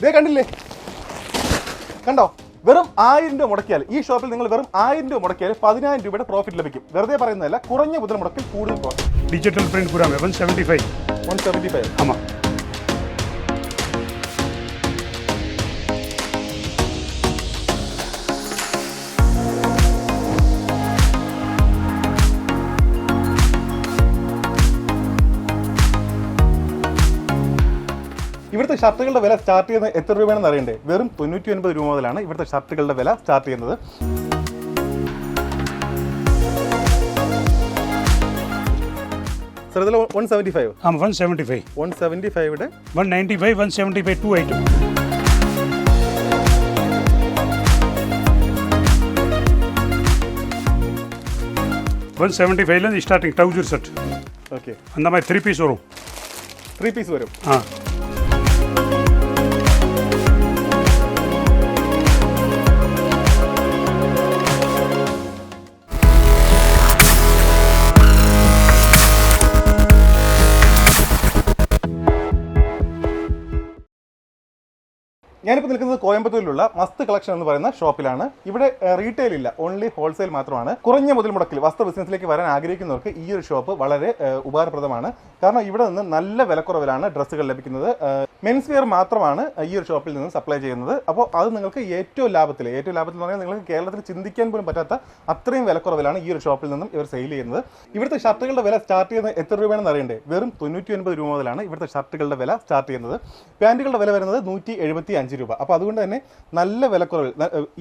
ഇതേ കണ്ടില്ലേ, കണ്ടോ? വെറും 1000 രൂപ മുടക്കിയാൽ ഈ ഷോപ്പിൽ നിങ്ങൾ വെറും 1000 രൂപ മുടക്കിയാൽ 10000 രൂപയുടെ പ്രോഫിറ്റ് ലഭിക്കും. വെറുതെ പറയുന്നതല്ല, കുറഞ്ഞ മുതൽ മുടക്കിൽ കൂടുതൽ പ്രോഫിറ്റ്. डिजिटल प्रिंट पूरा में 175. 175. ஆமாம். ഇവിടുത്തെ ഷർട്ടുകളുടെ വില സ്റ്റാർട്ട് ചെയ്യുന്നത് എത്ര രൂപയാണെന്ന് അറിയണ്ടേ? വെറും 99 രൂപ മുതലാണ് ഇവിടുത്തെ ഷർട്ടുകളുടെ വില സ്റ്റാർട്ട് ചെയ്യുന്നത്. സർ ഇതിൽ 175. ஆமாம் 175. 175യുടെ 195, 175 2 item. 175 starting trouser set. Okay, அந்த மாதிரி 3 பீஸ் வரும். 3 പീസ് വരും. ஆ ഞാനിപ്പോൾ നിൽക്കുന്നത് കോയമ്പത്തൂരിലുള്ള മസ്ത് കളക്ഷൻ എന്ന് പറയുന്ന ഷോപ്പിലാണ്. ഇവിടെ റീറ്റെയിൽ ഇല്ല, ഓൺലി ഹോൾസെയിൽ മാത്രമാണ്. കുറഞ്ഞ മുതൽ മുടക്കിൽ വസ്ത്ര ബിസിനസ്സിലേക്ക് വരാൻ ആഗ്രഹിക്കുന്നവർക്ക് ഈ ഒരു ഷോപ്പ് വളരെ ഉപകാരപ്രദമാണ്. കാരണം ഇവിടെ നിന്ന് നല്ല വിലക്കുറവിലാണ് ഡ്രസ്സുകൾ ലഭിക്കുന്നത്. മെൻസ് വെയർ മാത്രമാണ് ഈ ഒരു ഷോപ്പിൽ നിന്ന് സപ്ലൈ ചെയ്യുന്നത്. അപ്പോൾ അത് നിങ്ങൾക്ക് ഏറ്റവും ലാഭത്തിൽ എന്ന് പറഞ്ഞാൽ നിങ്ങൾക്ക് കേരളത്തിൽ ചിന്തിക്കാൻ പോലും പറ്റാത്ത അത്രയും വിലക്കുറവിലാണ് ഈ ഒരു ഷോപ്പിൽ നിന്നും ഇവർ സെയിൽ ചെയ്യുന്നത്. ഇവിടുത്തെ ഷർട്ടുകളുടെ വില സ്റ്റാർട്ട് ചെയ്യുന്നത് എത്ര രൂപയാണെന്ന് അറിയണ്ടേ? വെറും 99 രൂപ മുതലാണ് ഇവിടുത്തെ ഷർട്ടുകളുടെ വില സ്റ്റാർട്ട് ചെയ്യുന്നത്. പാൻറ്റുകളുടെ വില വരുന്നത് 175 രൂപ. അപ്പോൾ അതുകൊണ്ട് തന്നെ നല്ല വിലക്കുറവിൽ,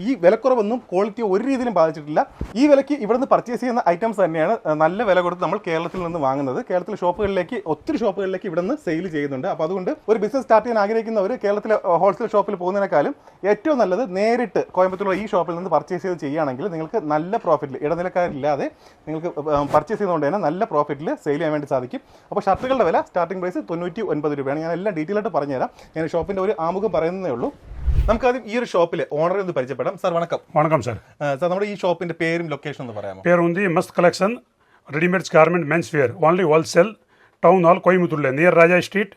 ഈ വിലക്കുറവൊന്നും ക്വാളിറ്റി ഒരു രീതിയിലും ബാധിച്ചിട്ടില്ല. ഈ വിലയ്ക്ക് ഇവിടുന്ന് പർച്ചേസ് ചെയ്യുന്ന ഐറ്റംസ് തന്നെയാണ് നല്ല വില കൊടുത്ത് നമ്മൾ കേരളത്തിൽ നിന്ന് വാങ്ങുന്നത്. കേരളത്തിലെ ഷോപ്പുകളിലേക്ക്, ഒത്തിരി ഷോപ്പുകളിലേക്ക് ഇവിടെ നിന്ന് സെയിൽ ചെയ്യുന്നുണ്ട്. അപ്പോൾ അതുകൊണ്ട് ഒരു ബിസിനസ് സ്റ്റാർട്ട് ചെയ്യാൻ ആഗ്രഹിക്കുന്നവർ കേരളത്തിലെ ഹോൾസെയിൽ ഷോപ്പിൽ പോകുന്നതിനേക്കാളും ഏറ്റവും നല്ലത് നേരിട്ട് കോയമ്പത്തൂരുള്ള ഈ ഷോപ്പിൽ നിന്ന് പർച്ചേസ് ചെയ്ത് ചെയ്യുകയാണെങ്കിൽ നിങ്ങൾക്ക് നല്ല പ്രോഫിറ്റിൽ, ഇടനിലക്കാരില്ലാതെ നിങ്ങൾക്ക് പർച്ചേസ് ചെയ്തുകൊണ്ട് തന്നെ നല്ല പ്രോഫിറ്റിൽ സെയിൽ ചെയ്യാൻ വേണ്ടി സാധിക്കും. അപ്പോൾ ഷർട്ടുകളുടെ വില സ്റ്റാർട്ടിംഗ് പ്രൈസ് 99 രൂപയാണ്. ഞാൻ എല്ലാം ഡീറ്റെയിൽ ആയിട്ട് പറഞ്ഞുതരാം. ഞാൻ ഷോപ്പിൻ്റെ ഒരു ആമുഖം പറയുന്നതേ ഉള്ളൂ. നമുക്കാദ്യം ഈ ഒരു ഷോപ്പിലെ ഓണറെ ഒന്ന് പരിചയപ്പെടാം. സാർ വണക്കം. வணக்கம் சார். സാർ നമ്മുടെ ഈ ഷോപ്പിന്റെ പേരും ലൊക്കേഷൻ ഒന്ന് പറയാമോ? பேர் வந்து Mast collection readymades garment men's wear only wholesale town hall கோயம்புத்தூரில் நியர் ராஜா ஸ்ட்ரீட்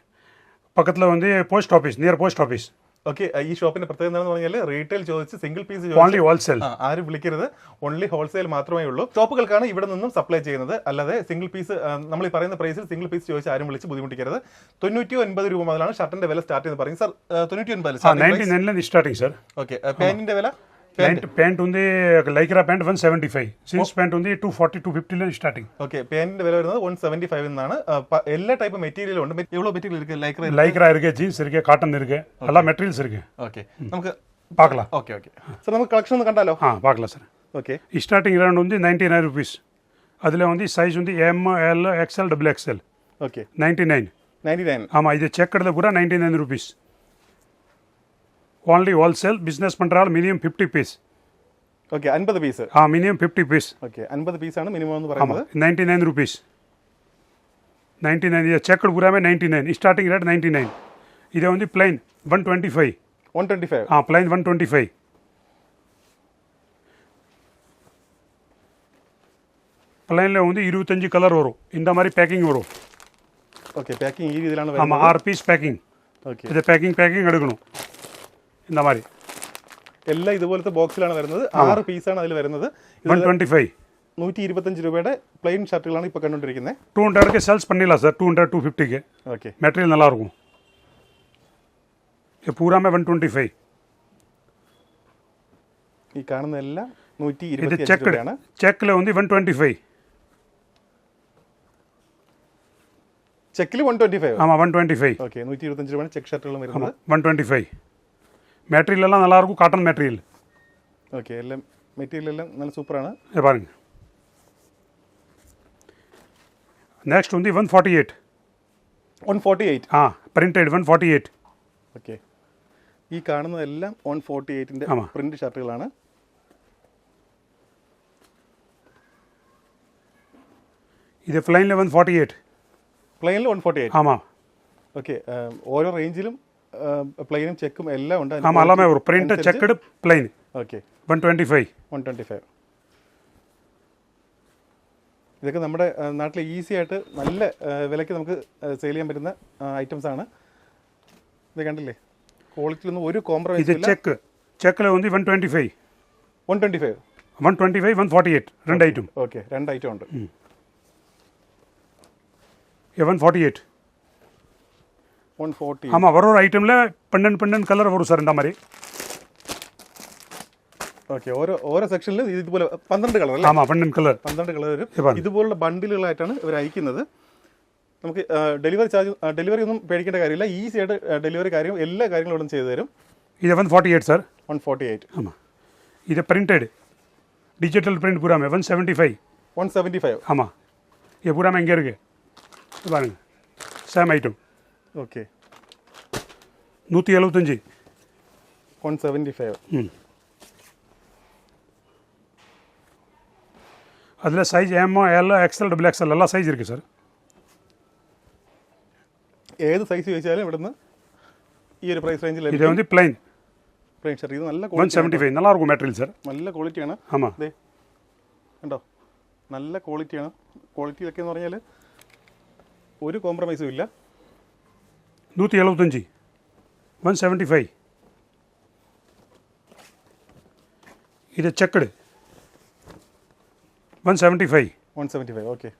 பக்கத்தில் வந்து post office near post office. Okay, ഈ ഷോപ്പിന്റെ പ്രത്യേകത എന്താണെന്ന് പറഞ്ഞാൽ റീറ്റെയിൽ ചോദിച്ച് സിംഗിൾ പീസ് ഓൺലി ഹോൾസെയിൽ, ആരും വിളിക്കരുത്, ഓൺലി ഹോൾസെയിൽ മാത്രമേ ഉള്ളൂ. ഷോപ്പുകൾക്കാണ് ഇവിടെ നിന്നും സപ്ലൈ ചെയ്യുന്നത്. അല്ലാതെ സിംഗിൾ പീസ് നമ്മൾ ഈ പറയുന്ന പ്രൈസിൽ സിംഗിൾ പീസ് ചോദിച്ച് ആരും വിളിച്ച് ബുദ്ധിമുട്ടിക്കരുത്. 99 രൂപ മുതലാണ് ഷർട്ടിന്റെ വില സ്റ്റാർട്ട് ചെയ്യുന്നത് പറയും. Sir 99 starting sir. ഓക്കെ, പാന്റിന്റെ വില? ప్యాంట్ ఉంది లైక్రా ప్యాంట్ 175, జీన్స్ ప్యాంట్ ఉంది 240 250 స్టార్టింగ్. ഓക്കെ, പാന്റിന്റെ വില വരുന്നത് 175 എന്നാണ്. എല്ലാ ടൈപ്പ് മെറ്റീരിയലും ഉണ്ട്. எவ்வளவு மெட்டீரியல் இருக்கு? லைக்ரா இருக்கு, ஜீன்ஸ் இருக்கு, காட்டன் இருக்கு, எல்லா மெட்டீரியல்ஸ் இருக்கு. ஓகே, നമുക്ക് பார்க்கலாம். ഓക്കെ ഓക്കെ സാർ, നമുക്ക് കളക്ഷൻ ഒന്ന് കണ്ടാലോ? பார்க்கலாம் సార్. ఓకే, స్టార్టింగ్ రౌండ్ ఉంది 99 రూపీస్. அதில் வந்து சைஸ் வந்து ML XL XXL. ఓకే, 99. ஆமாம், இது செக்கடில் கூட 99 ரூபீஸ். Only wholesale. பிஸ்னஸ் பண்ணுறாள் minimum 50 piece. Okay, 50 piece. Minimum 50 piece. Okay, 50 പീസാണ് മിനിമം എന്ന് പറയുന്നത്. 99 ரூபீஸ். 99. இது செக்கடு பூராமே 99. Starting rate 99. இது வந்து பிளைன் 125. 125. பிளைன் 125. பிளைனில் வந்து 25 கலர் வரும். இந்த மாதிரி பேக்கிங் வரும். ഓക്കെ, പാക്കിംഗ് ഈ രീതിയിലാണ് വരുന്നത്. ஆமாம், 6 பீஸ் பேக்கிங். ഓക്കെ, ഇത് பேக்கிங் എടുക്കണം. இந்த மாதிரி എല്ലാം ഇതുപോലത്തെ ബോക്സിലാണ് വരുന്നത്. 6 പീസാണ് അതിൽ വരുന്നത്. 125. 125 രൂപയുടെ പ്ലെയിൻ ഷർട്ടുകളാണ് ഇപ്പോൾ കണ്ടുകൊണ്ടിരിക്കുന്നത്. 200க்கு சேல்ஸ் பண்ணிடலாம் சார். 200 250க்கு. ഓക്കെ, மெட்டீரியல் நல்லா இருக்கும். ये पूरा में 125. ഈ കാണുന്ന എല്ലാം ഇത് 125 രൂപയാണ്. ചെക്കിൽ வந்து 125. ചെക്കിൽ 125. ஆமாம் 125. ഓക്കെ, 125 രൂപയാണ് ചെക്ക് ഷർട്ടുകളും വരുന്നത്. 125. மெட்டீரியல் எல்லாம் நல்லா இருக்கும். Cotton material. ഓക്കെ, എല്ലാം മെറ്റീരിയൽ എല്ലാം നല്ല സൂപ്പറാണ്. பாருங்க. நெக்ஸ்ட் வந்து 148. 148. പ്രിന്റഡ് 148. ഓക്കെ, ഈ കാണുന്നതെല്ലാം 148ന്റെ പ്രിന്റ് ഷർട്ടുകളാണ്. ഇത് പ്ലെയിനിൽ 148. പ്ലെയിനിൽ 148. ആമാ. ഓക്കെ, ഓരോ റേഞ്ചിലും പ്ലെയിനും ചെക്കും എല്ലാം ഉണ്ട്. எல்லாமே வரும். Print checked plain. ഓക്കെ, 125. 125. ഇതൊക്കെ നമ്മുടെ നാട്ടിൽ ഈസി ആയിട്ട് നല്ല വിലയ്ക്ക് നമുക്ക് സെയിൽ ചെയ്യാൻ പറ്റുന്ന ഐറ്റംസ് ആണ്. ഇത് കണ്ടില്ലേ? ക്വാളിറ്റിയിലൊന്നും ഒരു കോംപ്രമൈസ് இது ഇല്ല. செக்கில் வந்து 125 125. 125 148 ரெண்டு ஐட்டம் ഓക്കെ, 2 ഐറ്റം ഉണ്ട്. 148 140. ஆமாம் ஒரு ஐட்டமில் பன்னெண்டு கலர் வரும் சார் இந்த மாதிரி. ഓക്കെ, ഓരോ സെക്ഷനിലും ഇതുപോലെ 12 കളർ അല്ലേ? ஆமாம் 12 கலர் 12 കളർ വരും. ഇതാണ്. ഇതുപോലുള്ള ബണ്ടിലുകളായിട്ടാണ് ഇവർ അയക്കുന്നത്. നമുക്ക് ഡെലിവറി ഒന്നും പേടിക്കേണ്ട കാര്യമില്ല. ഈസി ആയിട്ട് ഡെലിവറി കാര്യം എല്ലാ കാര്യങ്ങളും ഇവിടെ ചെയ്തു തരും. இது 148 சார். 148. ஆமாம் இது பிரிண்டட் டிஜிட்டல் பிரிண்ட் பூரா 175. 175. ஆமாம் இது பூரா இங்கே இருக்கு பாருங்க. Same item. ഓക്കെ, 175. 175. அதில் size M L XL double XL எல்லா சைஸ் இருக்குது சார். ഏത് സൈസ് ചോദിച്ചാലും ഇവിടുന്ന് ഈ ഒരു പ്രൈസ് റേഞ്ചിൽ இது வந்து பிளைன் ഷർട്ട്. ഇത് നല്ല 175 நல்லா இருக்கும் மெட்டீரியல் சார். നല്ല ക്വാളിറ്റിയാണ്. ஆமாம் അതെ, കണ്ടോ, നല്ല ക്വാളിറ്റിയാണ്. ക്വാളിറ്റിയിലൊക്കെ എന്ന് പറഞ്ഞാൽ ഒരു കോംപ്രമൈസും ഇല്ല. 175 175. இது செக்குடு 175. 175. ഓക്കെ,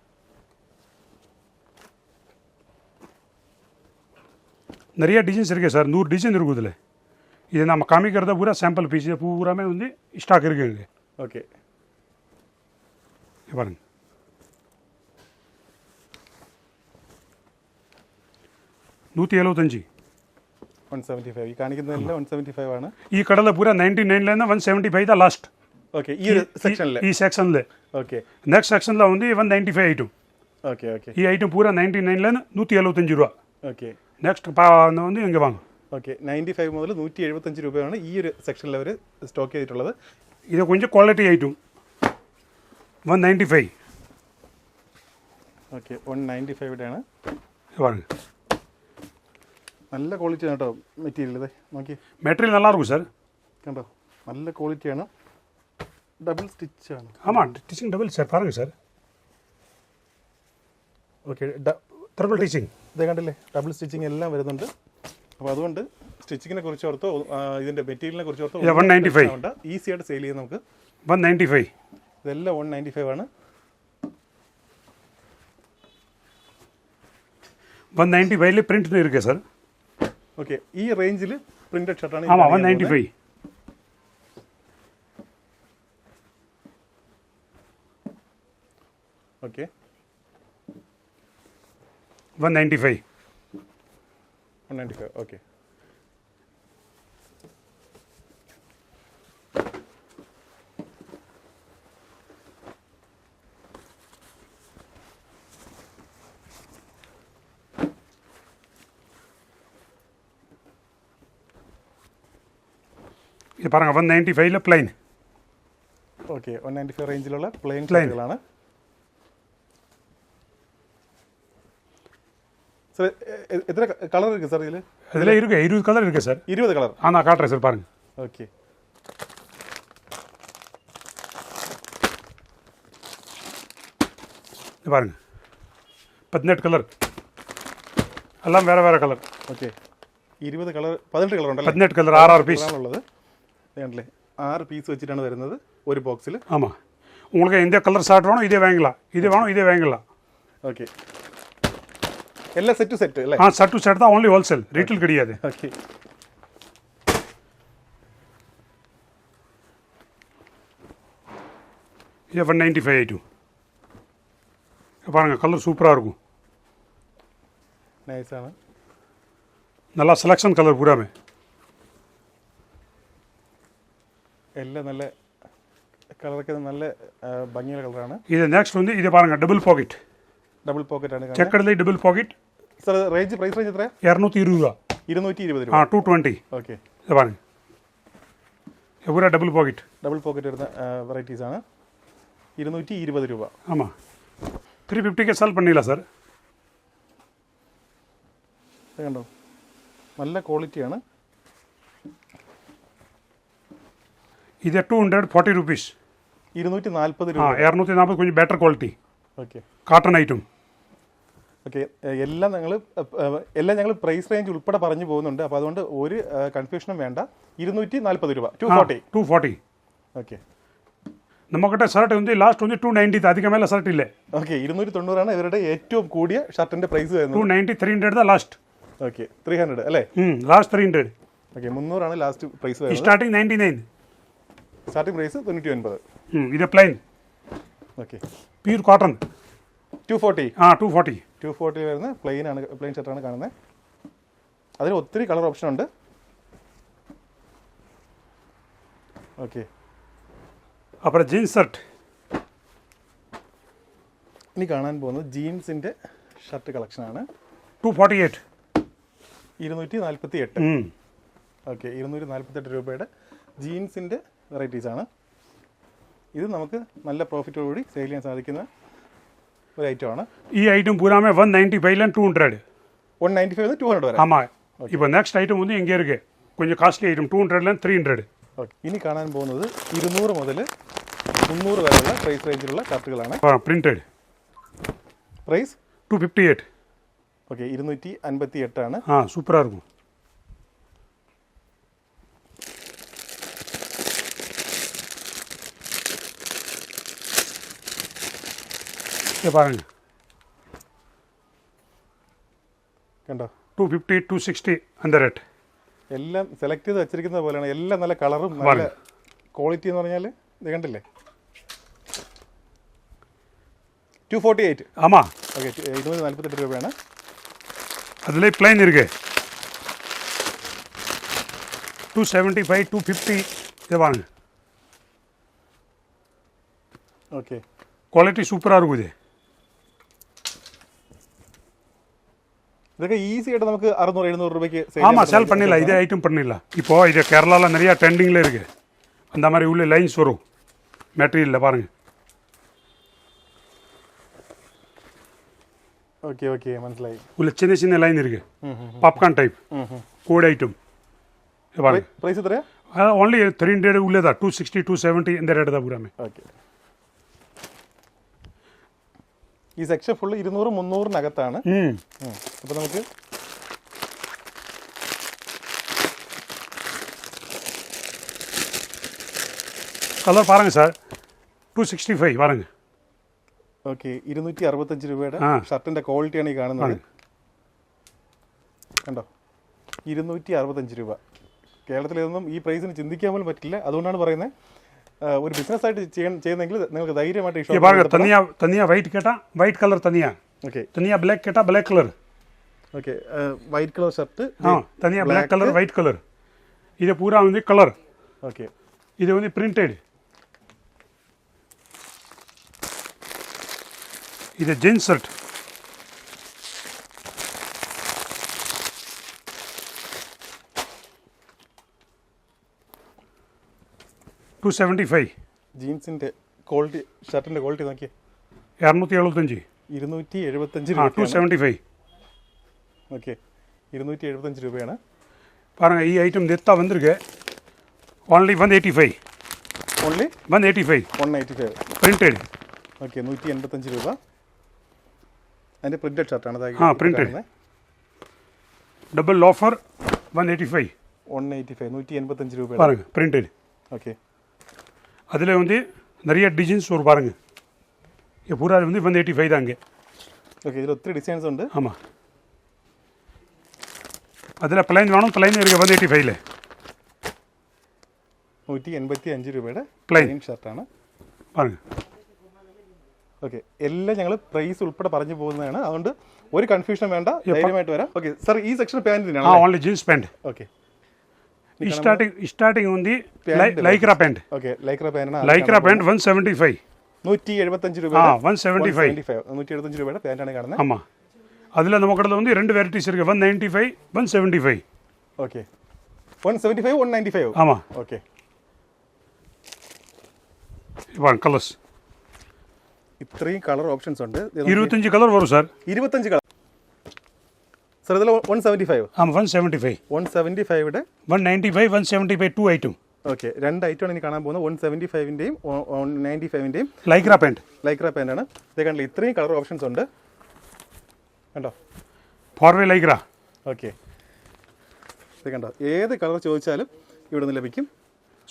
நிறைய டிசைன்ஸ் இருக்குது சார். 100 டிசைன் இருக்கும் இதில். இது நம்ம காமிக்கிறத பூரா சாம்பிள் பீஸ் பூராமே வந்து ஸ்டாக் இருக்குது. ഓക്കെ. பாருங்க 175. 175. ഈ കാണിക്കുന്നതെല്ലാം 175 ആണ്. ഈ കടല പൂരാ 99 175 தான் லாஸ்ட். ഓക്കെ, ഈ ഒരു സെക്ഷനിൽ. ഈ സെക്ഷനിൽ. ഓക്കെ, നെക്സ്റ്റ് സെക്ഷനിൽ வந்து 195 ஐட்டம். ഓക്കെ. ഓക്കെ, ഈ ഐറ്റം പൂരാ 99 175 രൂപ. ഓക്കെ. നെക്സ്റ്റ് வந்து இங்கே வாங்க. ഓക്കെ, 95 മുതൽ 175 രൂപയാണ് ഈ ഒരു സെക്ഷനിൽ അവർ സ്റ്റോക്ക് ചെയ്തിട്ടുള്ളത്. ഇത് கொஞ்சம் ക്വാളിറ്റി ഐറ്റം 195. ഓക്കെ, 195 ആണ്. பாருங்க നല്ല ക്വാളിറ്റിയാണ് കേട്ടോ മെറ്റീരിയൽ. ഇതേ നോക്കി, மெட்டீரியல் நல்லா இருக்கும் சார். കണ്ടോ, നല്ല ക്വാളിറ്റിയാണ്. ഡബിൾ സ്റ്റിച്ച് ആണ്. ஆமாம் டிச்சிங் டபுள் சார். பாருங்க சார். Okay, triple ditching. ഇതേ കണ്ടില്ലേ, ഡബിൾ സ്റ്റിച്ചിങ് എല്ലാം വരുന്നുണ്ട്. അപ്പോൾ അതുകൊണ്ട് സ്റ്റിച്ചിങ്ങിനെ കുറിച്ച് ഓർത്തോ ഇതിൻ്റെ മെറ്റീരിയലിനെ കുറിച്ച് ഓർത്തോ 195. ഈസി ആയിട്ട് സെയിൽ ചെയ്യാം നമുക്ക്. 195. ഇതെല്ലാം 195 ആണ്. 195 பிரிண்ட் இருக்கு சார். ഓക്കെ, ഈ റേഞ്ചിൽ പ്രിന്റഡ് ഷർട്ടാണ്. ஆமாம் 195. ഓക്കെ, 195. 195. ഓക്കെ, இது பாருங்க 195 பிளைன். ഓക്കെ. 195 റേഞ്ചിലുള്ള പ്ലെയിൻ Plain. ഷർട്ടുകളാണ്. സാർ എത്ര കളർ இருக்குது സാർ ഇതിൽ? இதில் இருக்கு 20 கலர் இருக்குது சார். 20 കളർ. நான் காட்டுறேன் சார் பாருங்க. ഓക്കെ, இது பாருங்க 18 கலர் எல்லாம் வேறு வேறு கலர். ഓക്കെ. 20 കളർ, 18 കളർ ഉണ്ടല്ലേ? 18 கலர் 6 பீஸ். ഉള്ളത് വേണ്ടല്ലേ? 6 പീസ് വെച്ചിട്ടാണ് വരുന്നത് ഒരു ബോക്സിൽ. ஆமாம் உங்களுக்கு எந்த கலர் ஷார்ட் வேணும் இதே வாங்கலாம், இது வேணும் இதே வாங்கலாம். ഓക്കെ, എല്ലാം സെറ്റ് സെറ്റ് അല്ലേ? ஆ ஷர்ட் டு ஷர்ட் தான், ஓன்லி ஹோல்சேல், ரீட்டெயில் கிடையாது. ഓക്കെ, இது 195 ஐட்டம். பாருங்கள் கலர் சூப்பராக இருக்கும். നൈസാണ്. நல்லா செலெக்ஷன் கலர் பூராமே. എല്ലാം നല്ല കളറൊക്കെ നല്ല ഭംഗിയുള്ള കളറാണ്. இது நெக்ஸ்ட் வந்து இது பாருங்கள் டபுள் பாக்கெட். ഡബിൾ പോക്കറ്റ് ആണ്. செக்கடில் double pocket. Sir range price range എത്രയാണ്? 220 ரூபா. 220 രൂപ. 220. ഓക്കെ, இது பாருங்க இது பூரா டபுள் பாக்கெட். ഡബിൾ പോക്കറ്റ് വരുന്ന വെറൈറ്റീസ് ആണ്. 220 രൂപ. ஆமாம் 350க்கு സെൽ பண்ணிடலாம் சார். കണ്ടോ, നല്ല ക്വാളിറ്റിയാണ്. இது 240 rupees. 240 രൂപ. 240 கொஞ்சம் better quality okay, cotton item. Okay, എല്ലാം ഞങ്ങൾ പ്രൈസ് റേഞ്ച് ഉൾപ്പെടെ പറഞ്ഞു പോകുന്നുണ്ട്. അപ്പോൾ അതുകൊണ്ട് ഒരു കൺഫ്യൂഷനും വേണ്ട. 240 രൂപ, 240. 240. ഓക്കെ, നമുക്കിட்ட ഷർട്ട് ഉണ്ട് ലാസ്റ്റ് ഉണ്ട് 290. അധികം മേലെ ഷർട്ട് ഇല്ലേ? ഓക്കെ, 290 ഇവരുടെ ഏറ്റവും കൂടിയ ഷർട്ടിന്റെ പ്രൈസ് വരുന്നത്. 290, 300 ലാസ്റ്റ്. ഓക്കെ, 300 അല്ലേ? ലാസ്റ്റ് 300. ഓക്കെ, 300 ലാസ്റ്റ് പ്രൈസ് വരുന്നത്. സ്റ്റാർട്ടിംഗ് 99. Starting price 99. ഇത് പ്ലെയിൻ. Okay, pure cotton 240. 240. 240 വരുന്ന പ്ലെയിൻ ഷർട്ടാണ് കാണുന്നത്. അതിന് ഒത്തിരി കളർ ഓപ്ഷൻ ഉണ്ട്. ഓക്കെ, അப்புறம் ജീൻസ് ഷർട്ട്. ഇനി കാണാൻ പോകുന്നത് ജീൻസിന്റെ ഷർട്ട് കളക്ഷനാണ്. 248. 248. ഓക്കെ, 248 രൂപയുടെ ജീൻസിന്റെ വെറൈറ്റീസ് ആണ്. ഇത് നമുക്ക് നല്ല പ്രോഫിറ്റോടുകൂടി സെയിൽ ചെയ്യാൻ സാധിക്കുന്ന ഒരു ഐറ്റമാണ്. ഈ ഐറ്റം പൂരാമേ 195 200. 195 200 വരെ. ஆமாம். இப்போ நெக்ஸ்ட் ஐட்டம் வந்து இங்கே இருக்கு, கொஞ்சம் காஸ்ட்லி ஐட்டம் 200 300. ഓക്കെ, ഇനി കാണാൻ പോകുന്നത് 200 മുതൽ 300 വരെയുള്ള പ്രൈസ് റേഞ്ചിലുള്ള ഷർട്ടുകളാണ്. പ്രിന്റഡ്. പ്രൈസ് 258. ഓക്കെ, 258 ആണ്. சூப்பராக இருக்கும். பாருங்க, കണ്ടോ? 250, 260 அந்த ரேட். എല്ലാം സെലക്ട് ചെയ്ത് വെച്ചിരിക്കുന്നത് പോലെയാണ്. എല്ലാം നല്ല കളറും നല്ല ക്വാളിറ്റി എന്ന് പറഞ്ഞാൽ ഇത് കണ്ടില്ലേ? 248. ஆமாம். ഓക്കെ, 248 രൂപയാണ്. அதில் பிளைன் இருக்கு 275, 250. இது வாங்க, ഓക്കെ, குவாலிட்டி சூப்பராக இருக்கும் இது. ഇതൊക്കെ ഈസി ആയിട്ട് നമുക്ക് 600-700 രൂപയ്ക്ക് ஆமாம், சேல் பண்ணிடலாம். இதே ஐட்டம் பண்ணிடலாம். இப்போது இது கேரளாவில் நிறையா ட்ரெண்டிங்கில் இருக்குது. அந்த மாதிரி உள்ள லைன்ஸ் வரும் மெட்டீரியலில் பாருங்கள். ഓക്കെ, ഓക്കെ, മനസ്സിലായി. உள்ள சின்ன சின்ன லைன் இருக்குது, பாப்கார்ன் டைப் கோட் ஐட்டம். பாருங்க, പ്രൈസ് എത്രയാ? ஓன்லி 300 உள்ளதா, 260, 270 இந்த ரேட்டு தான் பூராமே. ഓക്കെ, ഈ സെക്ഷൻ ഫുള്ള് 200-300-നകത്താണ്. അപ്പോൾ നമുക്ക് கலர் பாருங்கள் சார், 265 பாருங்கள். ഓക്കെ, 265 രൂപയുടെ ഷർട്ടിന്റെ ക്വാളിറ്റിയാണ് ഈ കാണുന്നത്. കണ്ടോ? 265 രൂപ. കേരളത്തിൽ ഇതൊന്നും ഈ പ്രൈസിന് ചിന്തിക്കാൻ പോലും പറ്റില്ല. അതുകൊണ്ടാണ് പറയുന്നത്, ഒരു ബിസിനസ് ആയിട്ട് ചെയ്യുന്നെങ്കിൽ നിങ്ങൾക്ക് ധൈര്യമായിട്ട് ഈ ഷോപ്പ്. பாருங்க, தனியா ஒயிட் கேட்டால் ஒயிட் கலர் தனியா, ഓക്കെ, தனியா பிளாக் கேட்டால் black colour. Okay, white colour shirt, தனியா பிளாக் கலர் ஒயிட் கலர். இது பூரா வந்து கலர். ഓക്കെ, இது வந்து பிரிண்டட். இது ஜீன்ஸ் ஷர்ட். $275. ജീൻസിന്റെ ക്വാളിറ്റി, ഷർട്ടിന്റെ ക്വാളിറ്റി നോക്കിയേ. 275. 275 രൂപ. 275. ഓക്കെ, 275 രൂപയാണ്. பாருங்க, ഈ ஐட்டம் நெத்தா வந்திருக்கு. only 185. ഓൺലി 185. 185. printed. ഓക്കെ, 185 രൂപ. അതിന്റെ പ്രിന്റഡ് ഷർട്ടാണ്. printed. Double offer 185. 185 രൂപ. பாருங்க, printed. ஓகே, அதில் வந்து நிறைய டிசைன்ஸ் ஒரு பாருங்க. இது பூரா வந்து 185 தான் இங்கே. ஓகே, இதில் ஒத்திரி டிசைன்ஸ் ഉണ്ട്. ஆமாம், அதில் പ്ലെയിൻ വേണം, പ്ലെയിൻ ഇരിക്കുക 185. 185 രൂപയുടെ പ്ലെയിൻ ഷർട്ടാണ്. பாருங்க. ഓക്കെ, എല്ലാം ഞങ്ങൾ പ്രൈസ് ഉൾപ്പെടെ പറഞ്ഞു പോകുന്നതാണ്. അതുകൊണ്ട് ഒരു കൺഫ്യൂഷൻ വേണ്ട, ധൈര്യമായിട്ട് വരാം. ഓക്കെ സാർ, ഈ സെക്ഷൻ പാൻറ്റിനാണ്. Only jeans pant. Okay, starting ఉంది ലൈക്ര പാൻറ്. ഓക്കെ, ലൈക്ര പാൻറ്റാണ്. Lycra pant 175. 175 രൂപ. 175 രൂപയുടെ പാൻറ്റാണ് കാണുന്നത്. ஆமாம், அதில் நம்ம கடையில் வந்து 2 வெரைட்டிஸ் இருக்குது, 195, 175. ഓക്കെ, 175, 195. ஆமாம். ഓക്കെ, கலர்ஸ் ഇത്രയും കളർ ഓപ്ഷൻസ് ഉണ്ട്. 25 കളർ വരും സാർ. 25 colour sir. ഇതിൽ 175. 175. 175യുടെ 195, 175 2 ഐറ്റം. ഓക്കെ, രണ്ട് ഐറ്റമാണ് ഇനി കാണാൻ പോകുന്നത്. 175ൻ്റെയും 195ൻ്റെയും ലൈക്ര പാൻറ്. ലൈക്ര പാൻറ്റാണ്. ഇത് കണ്ടില്ല, ഇത്രയും കളർ ഓപ്ഷൻസ് ഉണ്ട്. കണ്ടോ, ഫോർവേ ലൈക്ര. ഓക്കെ, ഇത് കണ്ടോ, ഏത് കളർ ചോദിച്ചാലും ഇവിടെ നിന്ന് ലഭിക്കും.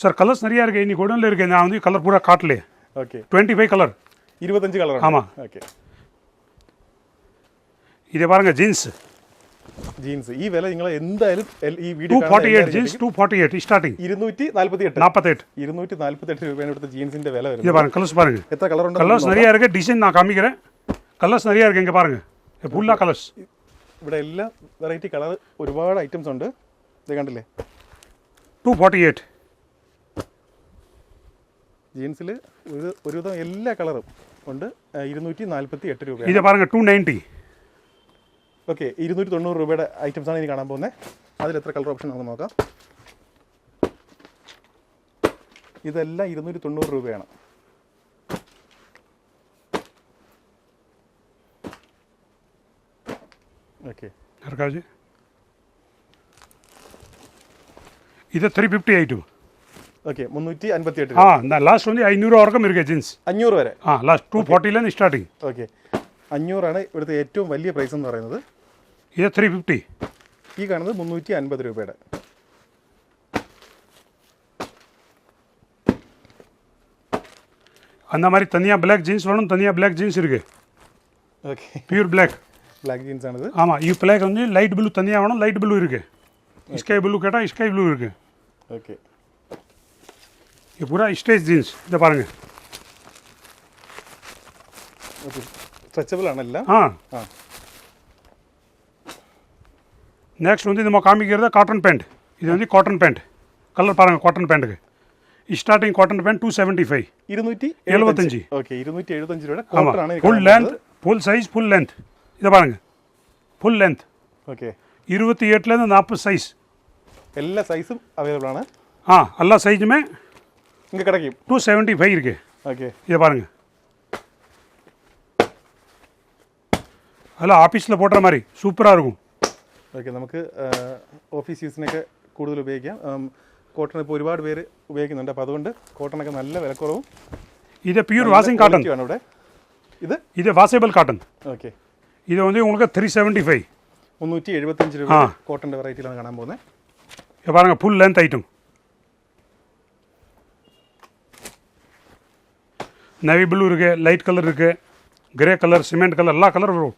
சார் கலர்ஸ் நிறையா இருக்குது, இன்னைக்கு உடனில் இருக்குது. நான் வந்து கலர் பூரா காட்டலே. Okay, 25 colour. 25 കളർ. ஆமாம். ഓക്കെ, இதை பாருங்க ஜீன்ஸ். ജീൻസ് ഈ വില നിങ്ങൾ എന്തായാലും ഈ വീഡിയോ 248 ജീൻസ് 248 സ്റ്റാർട്ടിങ്. 248 രൂപയാണ് ഇവിടുത്തെ ജീൻസിന്റെ വില വരുന്നത്. இது பாருங்க கலர்ஸ் பாருங்க. എത്ര കളർ ഉണ്ട്? கலர்ஸ் நிறையா இருக்குது. டிசைன் நான் காமிக்கிறேன். கலர்ஸ் நிறையா இருக்குது, இங்கே பாருங்க. ஃபுல்லாக கலர்ஸ். ഇവിടെ എല്ലാ വെറൈറ്റി കളർ ഒരുപാട് ഐറ്റംസ് ഉണ്ട്. ഇത് കണ്ടില്ലേ, 248 ജീൻസിൽ ഒരുവിധം എല്ലാ കളറും ഉണ്ട്. 248 രൂപ. இதை பாருங்க 290. ഓക്കെ, 290 രൂപയുടെ ഐറ്റംസ് ആണ് ഇനി കാണാൻ പോകുന്നത്. അതിൽ എത്ര കളർ ഓപ്ഷൻ നമുക്ക് നോക്കാം. ഇതെല്ലാം 290 രൂപയാണ്. ഓക്കെ, யாருக்காச்சு இது 350 ஐட்டம். ഓക്കെ, 358 ஆ நான் லாஸ்ட் வந்து 500 வரைக்கும் இருக்கு ஜீன்ஸ். 500 വരെ. ஆ லாஸ்ட் 240லேருந்து ஸ்டார்டிங். ഓക്കെ, 500 ആണ് ഇവിടുത്തെ ഏറ്റവും വലിയ പ്രൈസ് എന്ന് പറയുന്നത്. இது 350. ഈ കാണുന്നത് 350 രൂപയുടെ. அந்த மாதிரி தனியாக பிளாக் ஜீன்ஸ் வேணும், தனியாக பிளாக் ஜீன்ஸ் இருக்குது. Okay, pure black. Black jeans ആണിത്. ஆமாம், இது பிளாக் வந்து லைட் ப்ளூ தனியாக வேணும், லைட் ப்ளூ இருக்குது. ஸ்கை ப்ளூ கேட்டால் ஸ்கை ப்ளூ இருக்குது. ഓക്കെ, இது பூரா ஸ்டேஜ் ஜீன்ஸ். இதை பாருங்க. Okay, stretchable ആണെല്ലാം. ஆ ആ, நெக்ஸ்ட் வந்து நம்ம காமிக்கிறது காட்டன் பேண்ட். இது வந்து காட்டன் பேண்ட். கலர் பாருங்கள், காட்டன் பேண்ட்டுக்கு ஸ்டார்டிங் காட்டன் பேண்ட் 275. 275. ഓക്കെ, 275 രൂപയുടെ ஆமாம், കോട്ടൺ ആണ്. Full length, full size, full length. இதை பாருங்க, ஃபுல் லென்த். ഓക്കെ, 28லேருந்து 40 சைஸ். എല്ലാ സൈസും അവൈലബിൾ ആണ്. ஆ எல்லா சைஸுமே இங்கே கிடைக்கும். 275 இருக்குது. ஓகே, இதை பாருங்க, அதெல்லாம் ஆஃபீஸில் போடுற மாதிரி சூப்பராக இருக்கும். ഓക്കെ, നമുക്ക് ഓഫീസ് യൂസിനൊക്കെ കൂടുതൽ ഉപയോഗിക്കാം. കോട്ടൺ ഇപ്പോൾ ഒരുപാട് പേര് ഉപയോഗിക്കുന്നുണ്ട്. അപ്പോൾ അതുകൊണ്ട് കോട്ടണൊക്കെ നല്ല വിലക്കുറവും. இது பியூர் வாஷிங் காட்டன். ആണ് ഇവിടെ. இது வாஷேபிள் காட்டன். ഓക്കെ, இது வந்து உங்களுக்கு 375. 375 രൂപ കോട്ടൻ്റെ വെറൈറ്റിയിലാണ് കാണാൻ പോകുന്നത്. இது பாருங்க, full length item. Navy blue இருக்குது, லைட் கலர் இருக்குது, கிரே கலர், சிமெண்ட் கலர், எல்லா கலர் வரும்.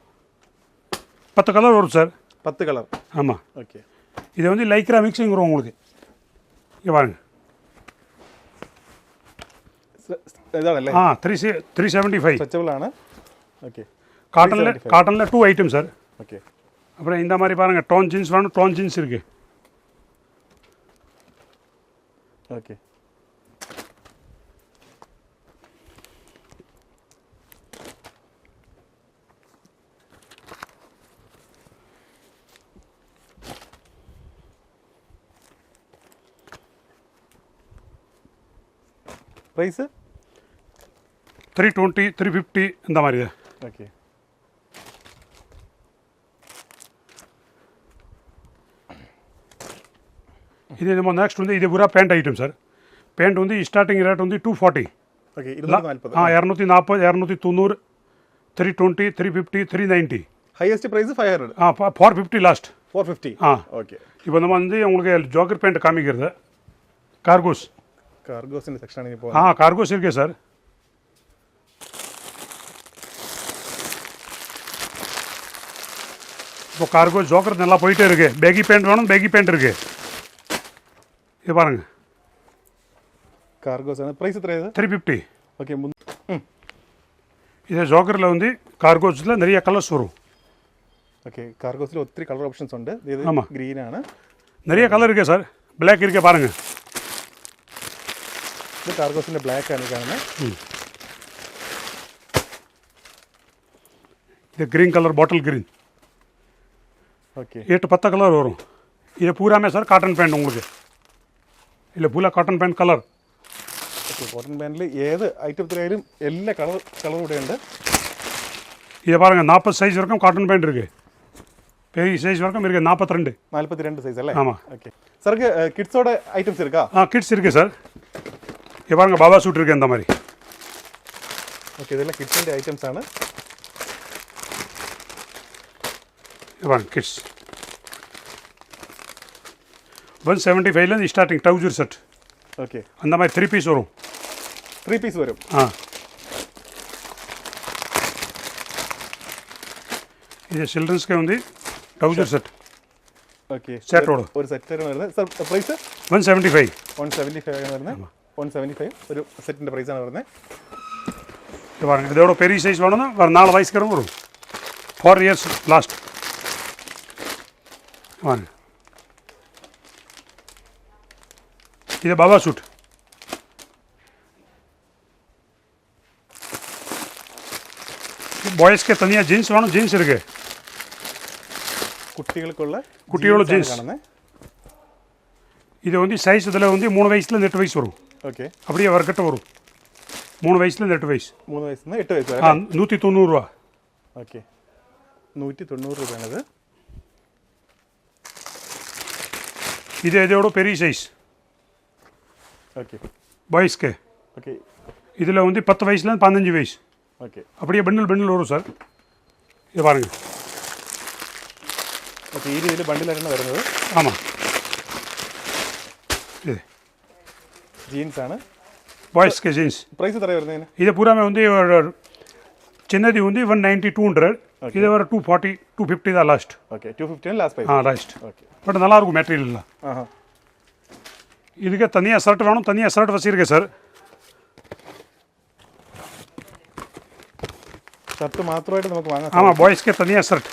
10 கலர் வரும் சார். 10 കളർ. ஆமாம். ഓക്കെ, இது வந்து லைக்ரா மிக்சிங் வரும் உங்களுக்கு. இங்கே பாருங்க. ഇതാണല്ലേ? ஆ 375. സ്ട്രെച്ചബിൾ ആണ്. ഓക്കെ, காட்டனில் 2 ஐட்டம் சார். ஓகே, அப்புறம் இந்த மாதிரி பாருங்கள், டோன் ஜீன்ஸ் வேணும், டோன் ஜீன்ஸ் இருக்குது. ஓகே, പ്രൈസ് 320, 350 இந்த மாதிரி. ഓക്കെ, இது நம்ம நெக்ஸ்ட் வந்து இது பூரா பேண்ட் ஐட்டம் சார். பேண்ட் வந்து ஸ்டார்டிங் ரேட் வந்து 240. ഓക്കെ, 240. ஆ 240, 290, 320, 350, 390. Highest price 500. ஆ 450 லாஸ்ட். 450. ஆ ഓക്കെ, இப்போ நம்ம வந்து உங்களுக்கு ஜோக்கர் பேண்ட் காமிக்கிறது. கார்கோஸ். കാർഗോസിൻ്റെ സെക്ഷനാണ് ഇനി ஆ പോകുന്നത്. கார்கோஸ் இருக்கு சார். இப்போ கார்கோஸ் ஜோக்கர் நல்லா போயிட்டே இருக்கு. பேகி பேண்ட் வேணும், பேகி பேண்ட் இருக்கு. இது பாருங்க, കാർഗോസ് ആണ്. പ്രൈസ് എത്രയാണ്? 350. ഓക്കെ, இது ஜோக்கரில் வந்து கார்கோஸில் நிறைய கலர்ஸ் வரும். ഓക്കെ, കാർഗോസിൽ ഒത്തിരി കളർ ഓപ്ഷൻസ് ഉണ്ട്. ഇത് ആമാ. ഗ്രീൻ ആണ്. நிறைய கலர் இருக்கு சார். பிளாக் இருக்கு பாருங்க. ഇത് കാർഗോസിൻ്റെ ബ്ലാക്ക് ആണ് കാണുന്നത്. இது green colour, bottle green. Okay, 8-10 colour வரும். இது பூராமே சார் காட்டன் பேண்ட் உங்களுக்கு. இல்லை பூரா cotton pant colour. Okay, cotton പാൻറ്റിൽ ഏത് ഐറ്റത്തിലായാലും എല്ലാ കളറും ഇവിടെ ഉണ്ട്. இதை பாருங்கள், 40 சைஸ் வரைக்கும் காட்டன் பேண்ட் இருக்குது. பெரிய சைஸ் வரைக்கும் இருக்குது, 42. 42 സൈസ് അല്ലേ? ஆமாம். ഓക്കെ, സാർക്ക് കിഡ്സോടെ ഐറ്റംസ് இருக்கா? ஆ கிட்ஸ் இருக்குது சார். இது பாருங்கள், பாபா சூட் இருக்குது இந்த மாதிரி. ഓക്കെ, ഇതെല്ലാം കിഡ്സിൻ്റെ ഐറ്റംസ് ആണ്. பாருங்க kids 175 starting trouser set okay அந்த மாதிரி 3 பீஸ் வரும் 3 பீஸ் வரும் இது சில்ட்ரன்ஸ்க்கு வந்து ட்ரௌசர் செட் ஓகே സെറ്റോട് ഒരു സെറ്റ് വരുന്നത് സർ പ്രൈസ് 175 175 ആണ് വരുന്നത് 175 ഒരു സെറ്റിന്റെ പ്രൈസ് ആണ് വരുന്നത് ഇത് பாருங்க இதோட பெரிய சைஸ் வேணும்னா வேற 4 வயசுக்கு வரும் 4 இயர்ஸ் லாஸ்ட் பாருங்க இது பாபா சூட் ബോയ്സ്ക്ക് തനിയാ ജീൻസ് വേണം ജീൻസ് ഇருக்கு കുട്ടികളുടെ ജീൻസ് இது வந்து சைஸ் இதில் வந்து 3 வயசுலேருந்து 8 வயசு வரும் ஓகே அப்படியே வர்க்கட்ட வரும் 3 வயசுலேருந்து 8 வயசு 3 வயசுலேருந்து 8 வயசு வரை 190 ரூபா ஓகே 190 ரூபாயானது இது இதோட பெரிய சைஸ் ஓகே பாய்ஸ்க்கு ஓகே இதில் வந்து 10 வயசுலேருந்து 15 வயசு ஓகே அப்படியே பண்டில் வரும் சார் இது பாருங்க ஓகே ഈ രീതിയിൽ ബണ്ടിലാണ് വരുന്നത് ஆமாம் இது ജീൻസ് ആണ് பாய்ஸ்க்கு ஜீன்ஸ் പ്രൈസ് എത്ര വരുന്നതിന് இது பூராமே வந்து சின்னது வந்து 190 200 இது வர 240 250 தான் last okay 250 last price last okay but நல்லா இருக்கும் மெட்டீரியல் எல்லாம் இதுக்கு தனியாக ஷர்ட் வேணும் தனியாக ஷர்ட் வச்சிருக்கேன் சார் ഷർട്ട് മാത്രമായിട്ട് നമുക്ക് വാങ്ങാം ஆமாம் பாய்ஸ்க்கு தனியாக ஷர்ட்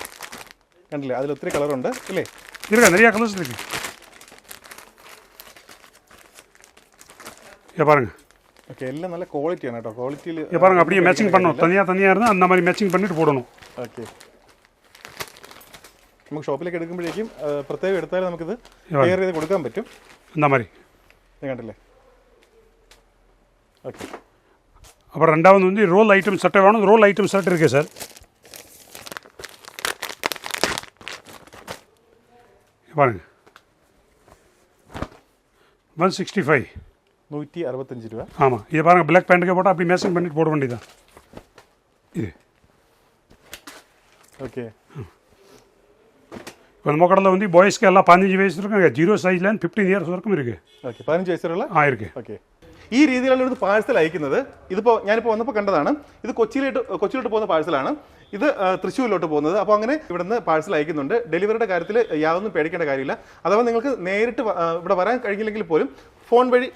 കണ്ടില്ലേ അതിൽ ഒത്തിരി കളറുണ്ട് ഇല്ലേ இருக்கா நிறையா கலர்ஸ் இருக்கு இங்கே பாருங்க ஓகே எல்லாம் நல்ல குவாலிட்டிയാണ് കേട്ടോ ക്വാളിറ്റിയിൽ இங்கே பாருங்க அப்படியே மேட்சிங் பண்ணணும் தனியாக இருந்தால் அந்த மாதிரி மேட்சிங் பண்ணிட்டு போடணும் ഓക്കെ നമുക്ക് ഷോപ്പിലേക്ക് എടുക്കുമ്പോഴേക്കും പ്രത്യേകം എടുത്താൽ നമുക്കിത് ക്ലിയർ ചെയ്ത് കൊടുക്കാൻ പറ്റും இந்த மாதிரி കണ്ടില്ലേ ഓക്കെ அப்புறம் ரெண்டாவது வந்து ரோல் ஐட்டம் சட்டை வேணும் ரோல் ஐட்டம் ஷர்ட் இருக்கு சார் பாருங்க 165 165 രൂപ ஆமாம் இது பாருங்கள் பிளாக் பேண்ட்டுக்கு போட்டால் அப்படி மேட்சிங் பண்ணிட்டு போட வேண்டியதான் இது ஓகே இப்போ நம்ம கடையில் வந்து பாய்ஸ்க்கு எல்லாம் 15 வயசு இருக்குங்க 0 சைஸ்லேருந்து 15 இயர்ஸ் வரைக்கும் இருக்குது ഓക്കെ 15 വയസ്സുള്ള இருக்கு ഓക്കെ ഈ രീതിയിലാണ് ഇത് പാഴ്സൽ അയക്കുന്നത് ഇതിപ്പോൾ ഞാനിപ്പോൾ വന്നപ്പോൾ കണ്ടതാണ് ഇത് കൊച്ചിയിലോട്ട് പോകുന്ന പാഴ്സലാണ് ഇത് തൃശ്ശൂരിലോട്ട് പോകുന്നത് അപ്പോൾ അങ്ങനെ ഇവിടുന്ന് പാഴ്സൽ അയക്കുന്നുണ്ട് ഡെലിവറിയുടെ കാര്യത്തിൽ യാതൊന്നും പേടിക്കേണ്ട കാര്യമില്ല അഥവാ നിങ്ങൾക്ക് നേരിട്ട് ഇവിടെ വരാൻ കഴിഞ്ഞില്ലെങ്കിൽ പോലും ഫോൺ വഴി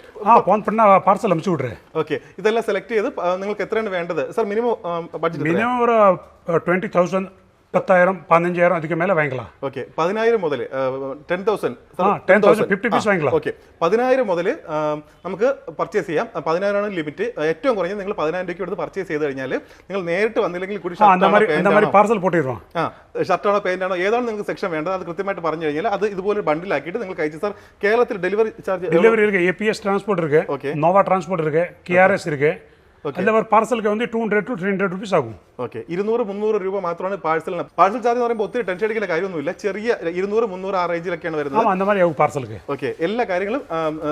ഫോൺ பண்ணா പാർസൽ അയച്ചു വിടുறേ ഓക്കെ ഇതെല്ലാം സെലക്ട് ചെയ്ത് നിങ്ങൾക്ക് എത്രയാണ് വേണ്ടത് സർ മിനിമം ബഡ്ജറ്റ് മിനിമം ഒരു 20,000 10,000 15,000 அதுக்கு மேலே வாங்கலாம் ഓക്കെ 10,000 മുതൽ 10,000 50 പീസ് വാങ്ങலாம் ഓക്കെ 10,000 മുതൽ നമുക്ക് പർച്ചേസ് ചെയ്യാം 10,000 ആണ് ലിമിറ്റ് ഏറ്റവും കുറഞ്ഞത് നിങ്ങൾ 10,000 രൂപയ്ക്ക് എടുത്ത് പർച്ചേസ് ചെയ്ത് കഴിഞ്ഞാൽ നിങ്ങൾ നേരിട്ട് വന്നില്ലെങ്കിൽ കൂടി പാർസൽ പോട്ടിടുവാ ഷർട്ടാണോ പെയിന്റ് ആണോ ഏതാണ് നിങ്ങൾക്ക് സെക്ഷൻ വേണ്ടത് അത് കൃത്യമായിട്ട് പറഞ്ഞു കഴിഞ്ഞാൽ അത് ഇതുപോലെ ബണ്ടിലാക്കിയിട്ട് നിങ്ങൾക്ക് അയച്ചു സാർ കേരളത്തിൽ ഡെലിവറി ചാർജ് இருக்கு ஏபிஎஸ் டிரான்ஸ்போர்ட் இருக்கு நோவா டிரான்ஸ்போர்ட் இருக்கு கேஆர்எஸ் இருக்கு അതിൽ ഒരു പാർസൽക്ക് வந்து 200 to 300 റുപ്പീസ് ആകും ഓക്കെ 200-300 രൂപ മാത്രമാണ് പാഴ്സലിന് പാഴ്സൽ ചാർജ് എന്ന് പറയുമ്പോൾ ഒത്തിരി ടെൻഷൻ അടിക്കേണ്ട കാര്യമൊന്നുമില്ല ചെറിയ 200-300 ആ റേഞ്ചിലൊക്കെയാണ് വരുന്നത് அந்த மாதிரி ആകും പാർസൽക്ക് ഓക്കെ എല്ലാ കാര്യങ്ങളും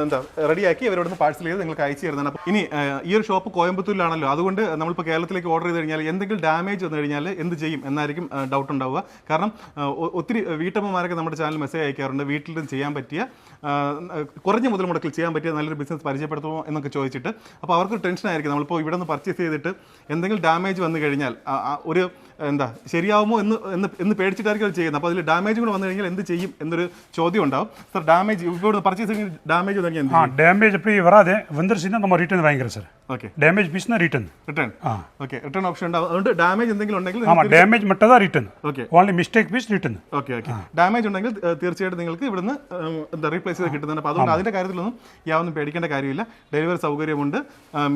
എന്താ റെഡിയാക്കി അവരോട് പാഴ്സൽ ചെയ്ത് നിങ്ങൾക്ക് അയച്ചു തരുന്നതാണ് അപ്പോൾ ഇനി ഈ ഒരു ഷോപ്പ് കോയമ്പത്തൂരിലാണല്ലോ അതുകൊണ്ട് നമ്മളിപ്പോൾ കേരളത്തിലേക്ക് ഓർഡർ ചെയ്ത് കഴിഞ്ഞാൽ എന്തെങ്കിലും ഡാമേജ് വന്നു കഴിഞ്ഞാൽ എന്ത് ചെയ്യും എന്നായിരിക്കും ഡൗട്ട് ഉണ്ടാവുക കാരണം ഒത്തിരി വീട്ടമ്മമാരൊക്കെ നമ്മുടെ ചാനൽ മെസ്സേജ് അയക്കാറുണ്ട് വീട്ടിൽ നിന്ന് ചെയ്യാൻ പറ്റിയ കുറഞ്ഞ മുതൽ മുടക്കിൽ ചെയ്യാൻ പറ്റിയ നല്ലൊരു ബിസിനസ് പരിചയപ്പെടുത്തുമോ എന്നൊക്കെ ചോദിച്ചിട്ട് അപ്പോൾ അവർക്ക് ടെൻഷൻ ആയിരിക്കും നമ്മളിപ്പോൾ ഇവിടെ നിന്ന് പർച്ചേസ് ചെയ്തിട്ട് എന്തെങ്കിലും ഡാമേജ് വന്നു കഴിഞ്ഞാൽ ഒരു എന്താ ശരിയാവുമോ എന്ന് പേടിച്ചിട്ടായിരിക്കും അത് ചെയ്യുന്നത് അപ്പോൾ അതിൽ ഡാമേജ് കൂടെ വന്നു കഴിഞ്ഞാൽ എന്ത് ചെയ്യും എന്നൊരു ചോദ്യം ഉണ്ടാവും സാർ ഡാമേജ് ഇവിടെ പർച്ചേസ് ചെയ്ത് ഡാമേജ് വന്നെങ്കിൽ ഡാമേജ് எப்படி வராது வந்துருச்சுன்னா நம்ம ரிட்டர்ன் வாங்கிக்கிறோம் சார் ஓகே டேமேஜ் பீஸ்னா ரிட்டர்ன் ஓகே ரிட்டர்ன் ഓപ്ഷൻ ഉണ്ടാവും അതുകൊണ്ട് ഡാമേജ് എന്തെങ്കിലും ഉണ്ടെങ്കിൽ ഡാമേജ് மட்டும் தான் return okay only mistake piece return okay damage ഉണ്ടെങ്കിൽ തീർച്ചയായിട്ടും നിങ്ങൾക്ക് ഇവിടുന്ന് എന്താ റീപ്ലേസ് ചെയ്ത് കിട്ടുന്നുണ്ട് അപ്പോൾ അതുകൊണ്ട് അതിൻ്റെ കാര്യത്തിലൊന്നും യാതൊന്നും പേടിക്കേണ്ട കാര്യമില്ല ഡെലിവറി സൗകര്യമുണ്ട്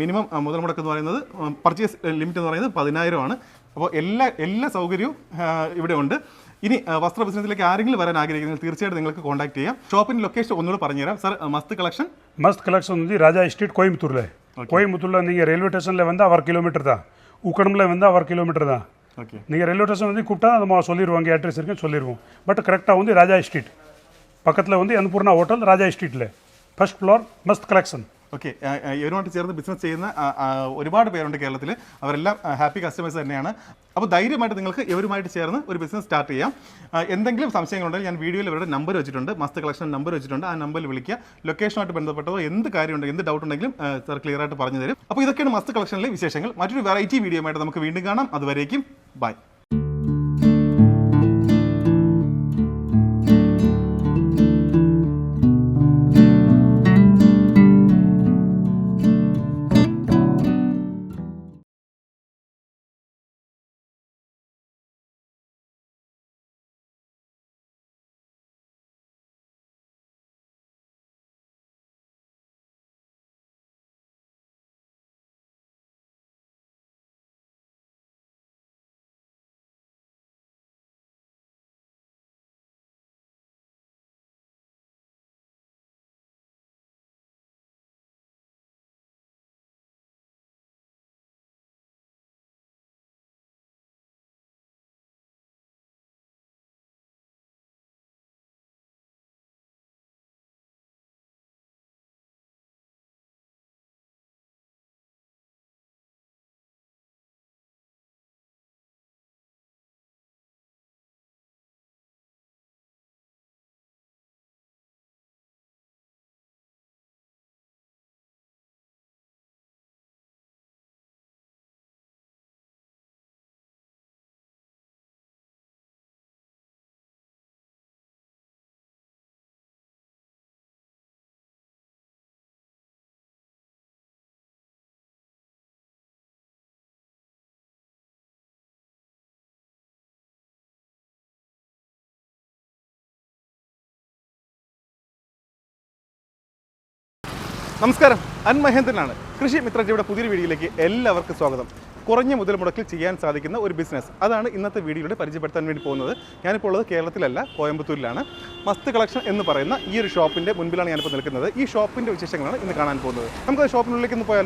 മിനിമം മുതൽ മുടക്ക് എന്ന് പറയുന്നത് പർച്ചേസ് ലിമിറ്റ് എന്ന് പറയുന്നത് 10,000 ആണ് അപ്പോൾ എല്ലാ സൗകര്യവും ഇവിടെ ഉണ്ട് ഇനി വസ്ത്ര ബിസിനസ്സിലേക്ക് ആരെങ്കിലും വരാൻ ആഗ്രഹിക്കുന്നത് തീർച്ചയായിട്ടും നിങ്ങൾക്ക് കോൺടാക്ട് ചെയ്യാം ഷോപ്പിന്റെ ലൊക്കേഷൻ ഒന്നുകൂടെ പറഞ്ഞുതരാം സാർ മസ്ത് കളക്ഷൻ வந்து ராஜா ஸ்ட்ரீட் கோயம்புத்தூர்ல நீங்க ரயில்வே ஸ்டேஷன்ல வந்து 1 கிலோமீட்டர் தான் உக்கடம்ல வந்து 1 கிலோமீட்டர் தான் ஓகே நீங்க ரயில்வே ஸ்டேஷன் வந்து கூப்பிட்டா நம்ம சொல்லிடுவாங்க அட்ரஸ் இருக்குன்னு சொல்லிடுவோம் பட் கரெக்டாக வந்து ராஜா ஸ்ட்ரீட் பக்கத்தில் வந்து அன்னபூர்ணா ஹோட்டல் ராஜா ஸ்ட்ரீட்டில் first floor Mast collection okay, ഇവരുമായിട്ട് ചേർന്ന് ബിസിനസ് ചെയ്യുന്ന ഒരുപാട് പേരുണ്ട് കേരളത്തിൽ. അവരെല്ലാം ഹാപ്പി കസ്റ്റമേഴ്സ് തന്നെയാണ്. അപ്പോൾ ധൈര്യമായിട്ട് നിങ്ങൾക്ക് ഇവരുമായിട്ട് ചേർന്ന് ഒരു ബിസിനസ് സ്റ്റാർട്ട് ചെയ്യാം. എന്തെങ്കിലും സംശയങ്ങളുണ്ടെങ്കിൽ ഞാൻ വീഡിയോയിൽ ഇവരുടെ നമ്പർ വെച്ചിട്ടുണ്ട്, മസ്ത് കളക്ഷൻ നമ്പർ വെച്ചിട്ടുണ്ട്. ആ നമ്പറിൽ വിളിക്കുക. ലൊക്കേഷനുമായിട്ട് ബന്ധപ്പെട്ടതോ എന്ത് കാര്യമുണ്ടെങ്കിൽ എന്ത് ഡൗട്ട് ഉണ്ടെങ്കിലും സർ ക്ലിയർ ആയിട്ട് പറഞ്ഞു തരും. അപ്പോൾ ഇതൊക്കെയാണ് മസ്ത് കളക്ഷനിലെ വിശേഷങ്ങൾ. മറ്റൊരു വെറൈറ്റി വീഡിയോ ആയിട്ട് നമുക്ക് വീണ്ടും കാണാം. അതുവരേക്കും ബൈ. നമസ്കാരം, അൻ മഹേന്ദ്രനാണ്. കൃഷി മിത്രജിയുടെ പുതിയൊരു വീഡിയോയിലേക്ക് എല്ലാവർക്കും സ്വാഗതം. കുറഞ്ഞ മുതൽ മുടക്കിൽ ചെയ്യാൻ സാധിക്കുന്ന ഒരു ബിസിനസ്, അതാണ് ഇന്നത്തെ വീഡിയോയിലൂടെ പരിചയപ്പെടുത്താൻ വേണ്ടി പോകുന്നത്. ഞാനിപ്പോൾ ഉള്ളത് കേരളത്തിലല്ല, കോയമ്പത്തൂരിലാണ്. മസ്ത് കളക്ഷൻ എന്ന് പറയുന്ന ഈ ഒരു ഷോപ്പിൻ്റെ മുൻപിലാണ് ഞാനിപ്പോൾ നിൽക്കുന്നത്. ഈ ഷോപ്പിൻ്റെ വിശേഷങ്ങളാണ് ഇന്ന് കാണാൻ പോകുന്നത്. നമുക്ക് ഷോപ്പിനുള്ളിലേക്ക് ഒന്ന് പോയാലോ?